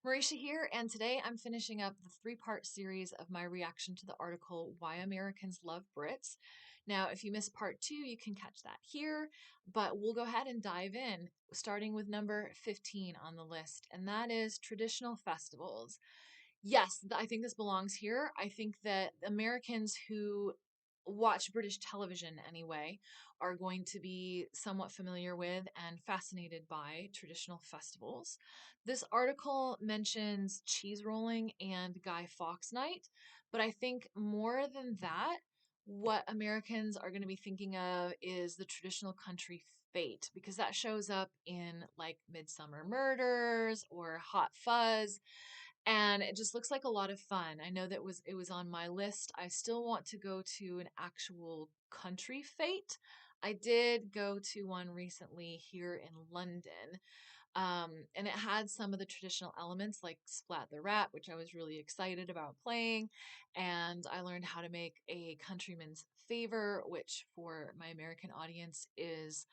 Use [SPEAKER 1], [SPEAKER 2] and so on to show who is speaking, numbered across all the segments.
[SPEAKER 1] Marisha here, and today I'm finishing up the three-part series of my reaction to the article Why Americans Love Brits. Now, if you missed part two, you can catch that here, but we'll go ahead and dive in, starting with number 15 on the list, and that is traditional festivals. Yes, I think this belongs here. I think that Americans who watch British television anyway are going to be somewhat familiar with and fascinated by traditional festivals. This article mentions cheese rolling and Guy Fawkes Night, but I think more than that, what Americans are going to be thinking of is the traditional country fete because that shows up in like Midsummer Murders or Hot Fuzz, and it just looks like a lot of fun. I know that it was on my list. I still want to go to an actual country fete. I did go to one recently here in London, and it had some of the traditional elements like Splat the Rat, which I was really excited about playing. And I learned how to make a countryman's favor, which for my American audience is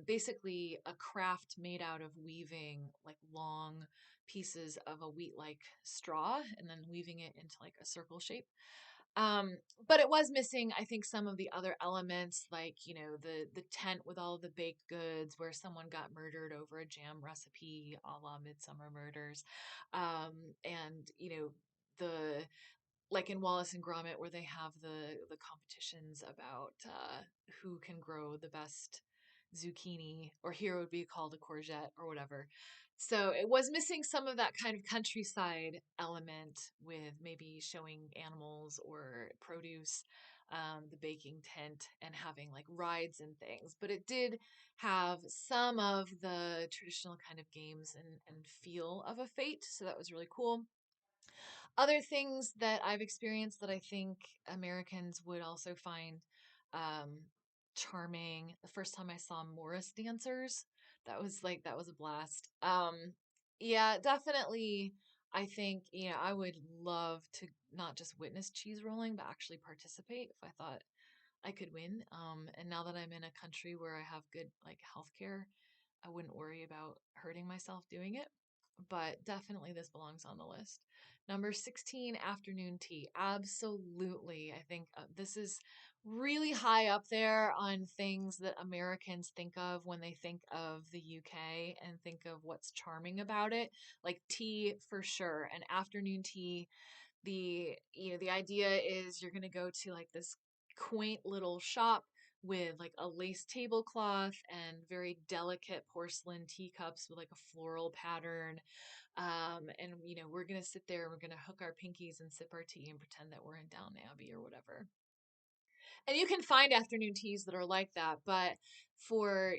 [SPEAKER 1] basically a craft made out of weaving like long pieces of a wheat like straw and then weaving it into like a circle shape. Um, but it was missing, I think, some of the other elements, like the tent with all the baked goods, where someone got murdered over a jam recipe, a la Midsummer Murders, and the like in Wallace and Gromit, where they have the competitions about who can grow the best zucchini, or here it would be called a courgette or whatever. So it was missing some of that kind of countryside element with maybe showing animals or produce, the baking tent, and having like rides and things. But it did have some of the traditional kind of games and feel of a fete. So that was really cool. Other things that I've experienced that I think Americans would also find um, charming. The first time I saw Morris dancers, that was a blast. Yeah, definitely. I think I would love to not just witness cheese rolling, but actually participate if I thought I could win. And now that I'm in a country where I have good like healthcare, I wouldn't worry about hurting myself doing it. But definitely this belongs on the list. Number 16, afternoon tea. Absolutely. I think this is really high up there on things that Americans think of when they think of the UK and think of what's charming about it. Like tea for sure. And afternoon tea, the idea is you're going to go to like this quaint little shop with like a lace tablecloth and very delicate porcelain teacups with like a floral pattern, and we're going to sit there and we're going to hook our pinkies and sip our tea and pretend that we're in Down Abbey or whatever. And you can find afternoon teas that are like that, but for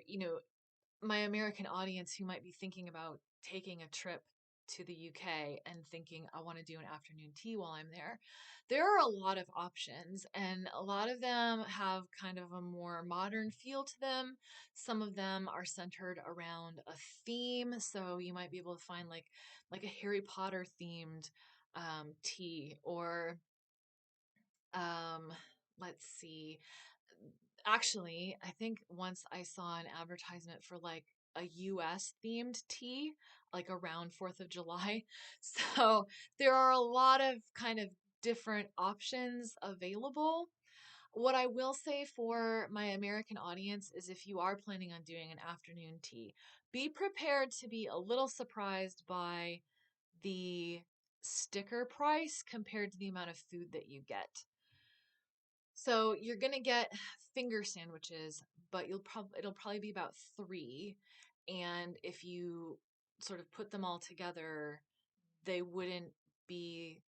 [SPEAKER 1] my American audience who might be thinking about taking a trip to the UK and thinking, I want to do an afternoon tea while I'm there, there are a lot of options, and a lot of them have kind of a more modern feel to them. Some of them are centered around a theme, so you might be able to find like a Harry Potter themed tea, or um, let's see, actually, I think once I saw an advertisement for like a US themed tea, like around 4th of July. So there are a lot of kind of different options available. What I will say for my American audience is if you are planning on doing an afternoon tea, be prepared to be a little surprised by the sticker price compared to the amount of food that you get. So you're gonna get finger sandwiches, but it'll probably be about three. And if you sort of put them all together, they wouldn't be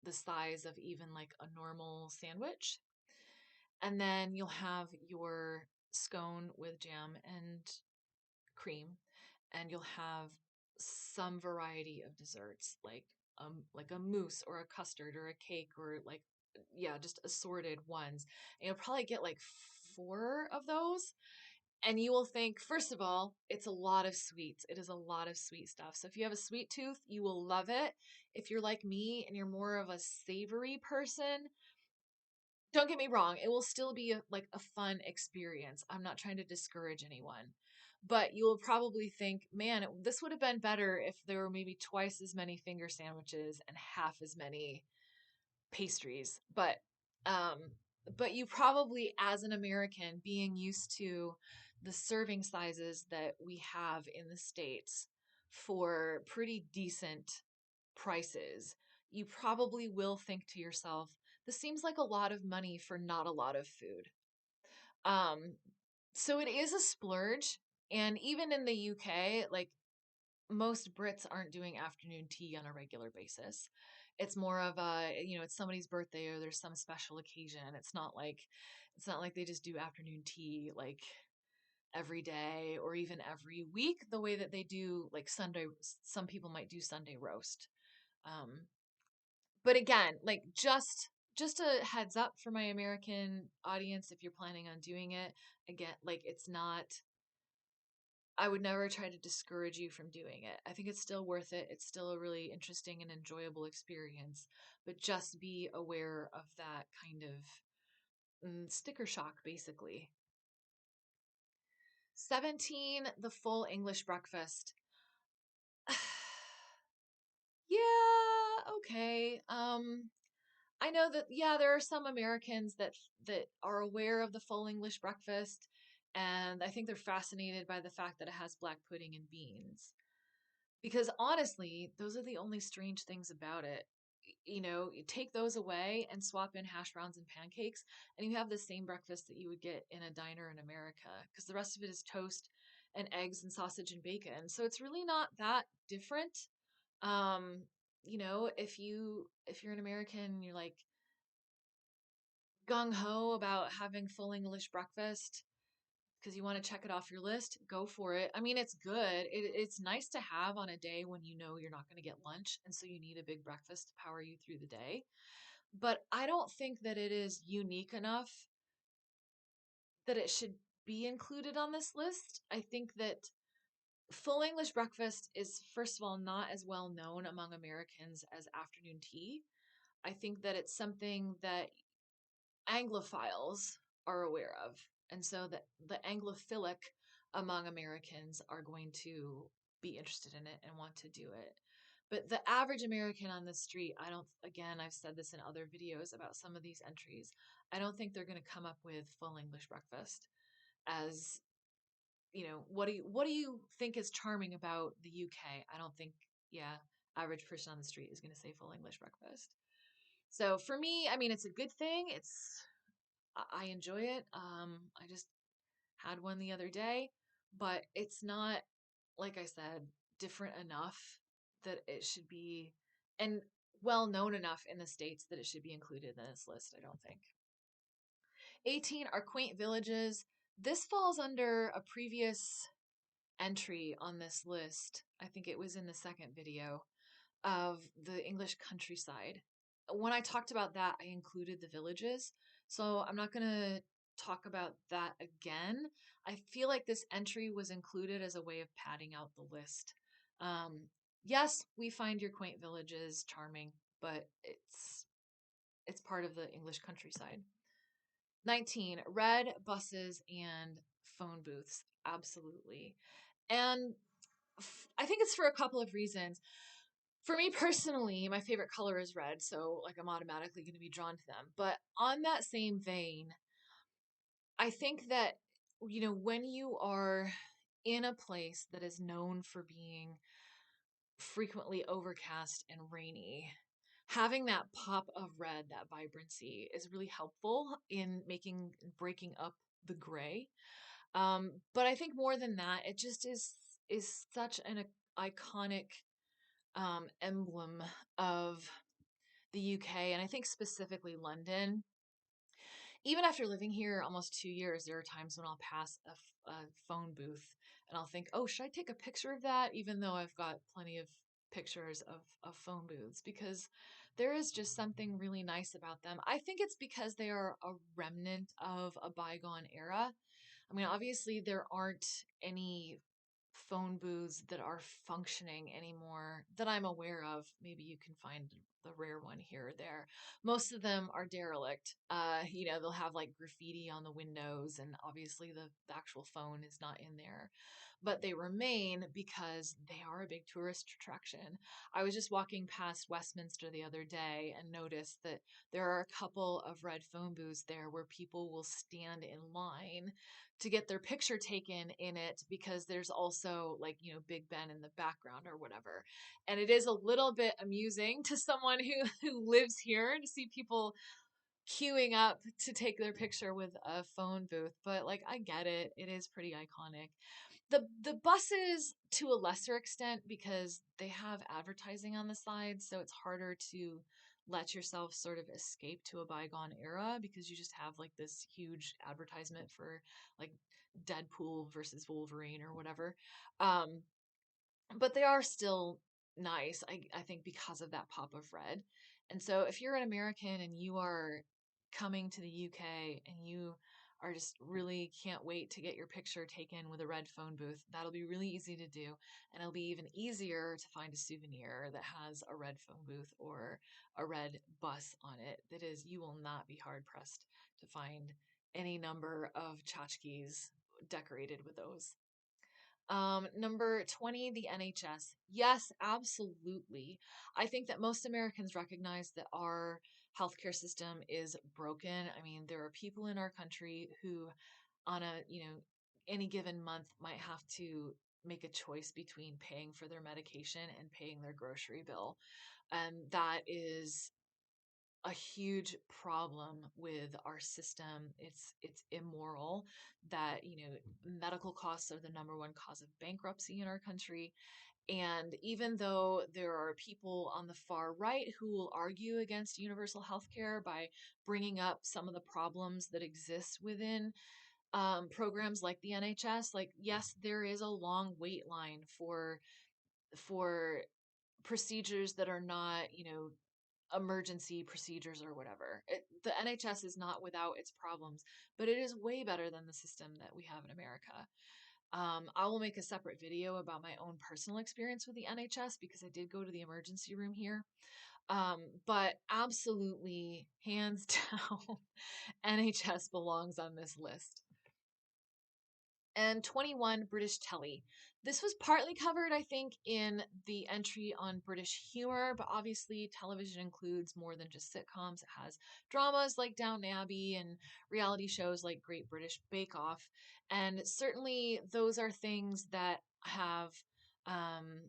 [SPEAKER 1] the size of even like a normal sandwich. And then you'll have your scone with jam and cream, and you'll have some variety of desserts like a mousse or a custard or a cake, or like, yeah, just assorted ones. And you'll probably get like four of those. And you will think, first of all, it's a lot of sweets. It is a lot of sweet stuff. So if you have a sweet tooth, you will love it. If you're like me and you're more of a savory person, don't get me wrong, it will still be like a fun experience. I'm not trying to discourage anyone. But you'll probably think, man, this would have been better if there were maybe twice as many finger sandwiches and half as many pastries. Um, but you probably, as an American, being used to the serving sizes that we have in the States for pretty decent prices, you probably will think to yourself, this seems like a lot of money for not a lot of food. Um, so it is a splurge. And even in the UK, like most Brits aren't doing afternoon tea on a regular basis. It's more of a, it's somebody's birthday or there's some special occasion. It's not like they just do afternoon tea like every day or even every week the way that they do like Sunday. Some people might do Sunday roast. Um, but again, like just a heads up for my American audience if you're planning on doing it. Again, like it's not I would never try to discourage you from doing it. I think it's still worth it. It's still a really interesting and enjoyable experience, but just be aware of that kind of sticker shock, basically. 17, the full English breakfast. Yeah, okay. I know that yeah, there are some Americans that are aware of the full English breakfast, and I think they're fascinated by the fact that it has black pudding and beans. Because honestly, those are the only strange things about it. You take those away and swap in hash browns and pancakes, and you have the same breakfast that you would get in a diner in America, because the rest of it is toast and eggs and sausage and bacon. So it's really not that different. Um, if you're an American, you're like gung ho about having full English breakfast because you want to check it off your list, go for it. I mean, it's good. It's nice to have on a day when you know you're not going to get lunch, and so you need a big breakfast to power you through the day. But I don't think that it is unique enough that it should be included on this list. I think that full English breakfast is, first of all, not as well known among Americans as afternoon tea. I think that it's something that Anglophiles are aware of. And so the Anglophilic among Americans are going to be interested in it and want to do it. But the average American on the street, I don't, again, I've said this in other videos about some of these entries, I don't think they're going to come up with full English breakfast as, what do you think is charming about the UK? I don't think, yeah, average person on the street is going to say full English breakfast. So for me, I mean, it's a good thing. I enjoy it. I just had one the other day, but it's not, like I said, different enough that it should be, and well known enough in the States that it should be included in this list, I don't think. 18 are quaint villages. This falls under a previous entry on this list. I think it was in the second video of the English countryside. When I talked about that, I included the villages. So I'm not going to talk about that again. I feel like this entry was included as a way of padding out the list. Um, yes, we find your quaint villages charming, but it's part of the English countryside. 19, red buses and phone booths. Absolutely. And I think it's for a couple of reasons. For me personally, my favorite color is red, so like I'm automatically going to be drawn to them. But on that same vein, I think that when you are in a place that is known for being frequently overcast and rainy, having that pop of red, that vibrancy is really helpful in breaking up the gray. But I think more than that, it just is such an iconic emblem of the UK, and I think specifically London. Even after living here almost 2 years, there are times when I'll pass a phone booth and I'll think, oh, should I take a picture of that? Even though I've got plenty of pictures of phone booths, because there is just something really nice about them. I think it's because they are a remnant of a bygone era. I mean, obviously, there aren't any phone booths that are functioning anymore that I'm aware of. Maybe you can find the rare one here or there. Most of them are derelict. They'll have like graffiti on the windows, and obviously the actual phone is not in there. but they remain because they are a big tourist attraction. I was just walking past Westminster the other day and noticed that there are a couple of red phone booths there where people will stand in line to get their picture taken in it because there's also, like, Big Ben in the background or whatever. And it is a little bit amusing to someone who lives here to see people queuing up to take their picture with a phone booth, but like I get it. It is pretty iconic. The buses to a lesser extent because they have advertising on the side, so it's harder to let yourself sort of escape to a bygone era because you just have like this huge advertisement for like Deadpool versus Wolverine or whatever. Um, but they are still nice, I think, because of that pop of red. And so if you're an American and you are coming to the UK and you are just really can't wait to get your picture taken with a red phone booth, that'll be really easy to do. And it'll be even easier to find a souvenir that has a red phone booth or a red bus on it. That is, you will not be hard pressed to find any number of tchotchkes decorated with those. Number 20, the NHS. Yes, absolutely. I think that most Americans recognize that our healthcare system is broken. I mean, there are people in our country who, on any given month, might have to make a choice between paying for their medication and paying their grocery bill. And that is a huge problem with our system. It's immoral that, medical costs are the number one cause of bankruptcy in our country. And even though there are people on the far right who will argue against universal health care by bringing up some of the problems that exist within programs like the NHS, like, yes, there is a long wait line for procedures that are not, emergency procedures or whatever. The NHS is not without its problems, but it is way better than the system that we have in America. I will make a separate video about my own personal experience with the NHS because I did go to the emergency room here. But absolutely, hands down, NHS belongs on this list. And 21, British Telly. This was partly covered, I think, in the entry on British humor, but obviously television includes more than just sitcoms. It has dramas like Downton Abbey and reality shows like Great British Bake Off. And certainly those are things that have um,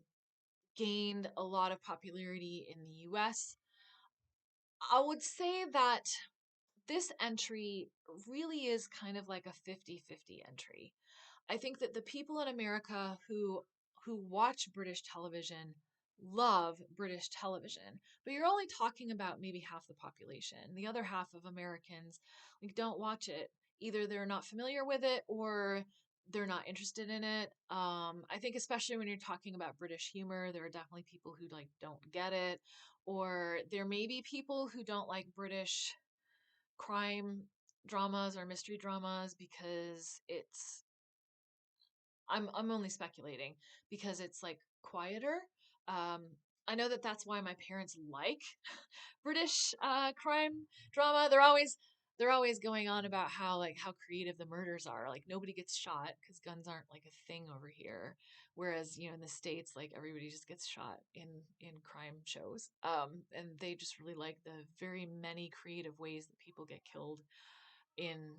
[SPEAKER 1] gained a lot of popularity in the US. I would say that this entry really is kind of like a 50-50 entry. I think that the people in America who watch British television love British television, but you're only talking about maybe half the population. The other half of Americans like don't watch it. Either they're not familiar with it or they're not interested in it. I think especially when you're talking about British humor, there are definitely people who like don't get it, or there may be people who don't like British crime dramas or mystery dramas because I'm only speculating because it's like quieter. Um, I know that that's why my parents like British crime drama. They're always going on about how creative the murders are. Like nobody gets shot because guns aren't like a thing over here. Whereas in the States, like everybody just gets shot in crime shows. And they just really like the very many creative ways that people get killed in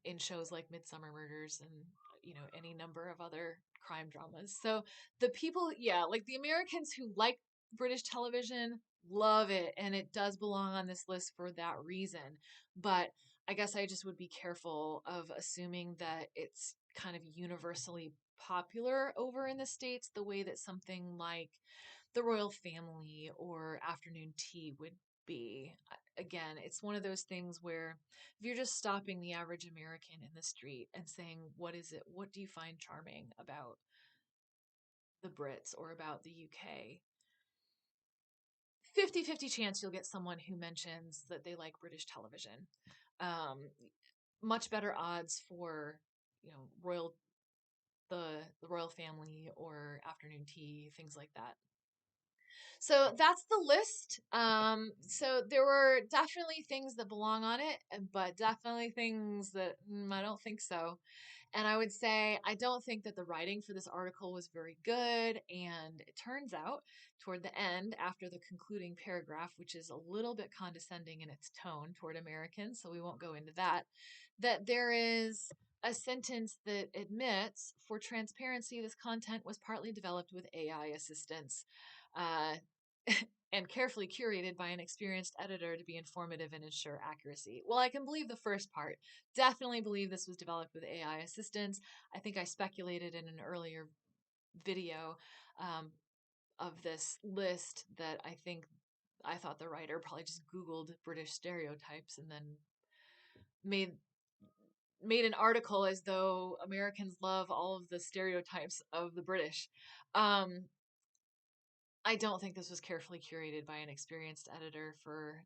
[SPEAKER 1] in shows like Midsummer Murders and any number of other crime dramas. So the people, yeah, like the Americans who like British television love it, and it does belong on this list for that reason. But I guess I just would be careful of assuming that it's kind of universally popular over in the States the way that something like the royal family or afternoon tea would be. Again, it's one of those things where if you're just stopping the average American in the street and saying, what is it? What do you find charming about the Brits or about the UK? 50-50 chance you'll get someone who mentions that they like British television. Um, Much better odds for, royal the royal family or afternoon tea, things like that. So that's the list. So there were definitely things that belong on it, but definitely things that I don't think so. And I would say I don't think that the writing for this article was very good. And it turns out toward the end, after the concluding paragraph, which is a little bit condescending in its tone toward Americans, so we won't go into that, that there is a sentence that admits, for transparency, this content was partly developed with AI assistance. Uh, and carefully curated by an experienced editor to be informative and ensure accuracy. Well, I can believe the first part. Definitely believe this was developed with AI assistance. I think I speculated in an earlier video of this list that I thought the writer probably just Googled British stereotypes and then made an article as though Americans love all of the stereotypes of the British. Um, I don't think this was carefully curated by an experienced editor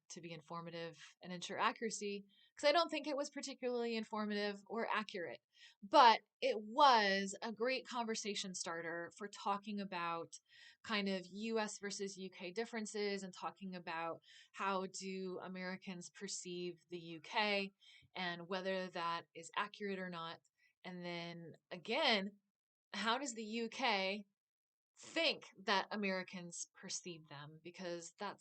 [SPEAKER 1] to be informative and ensure accuracy, because I don't think it was particularly informative or accurate. But it was a great conversation starter for talking about kind of US versus UK differences and talking about how do Americans perceive the UK and whether that is accurate or not. And then again, how does the UK think that Americans perceive them, because that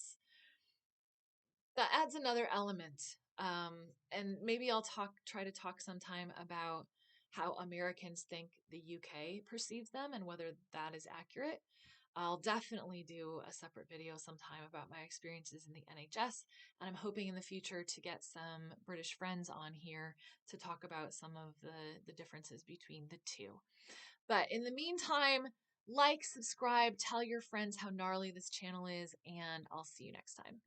[SPEAKER 1] adds another element. And maybe I'll try to talk sometime about how Americans think the UK perceives them and whether that is accurate. I'll definitely do a separate video sometime about my experiences in the NHS, and I'm hoping in the future to get some British friends on here to talk about some of the differences between the two. But in the meantime, like, subscribe, tell your friends how gnarly this channel is, and I'll see you next time.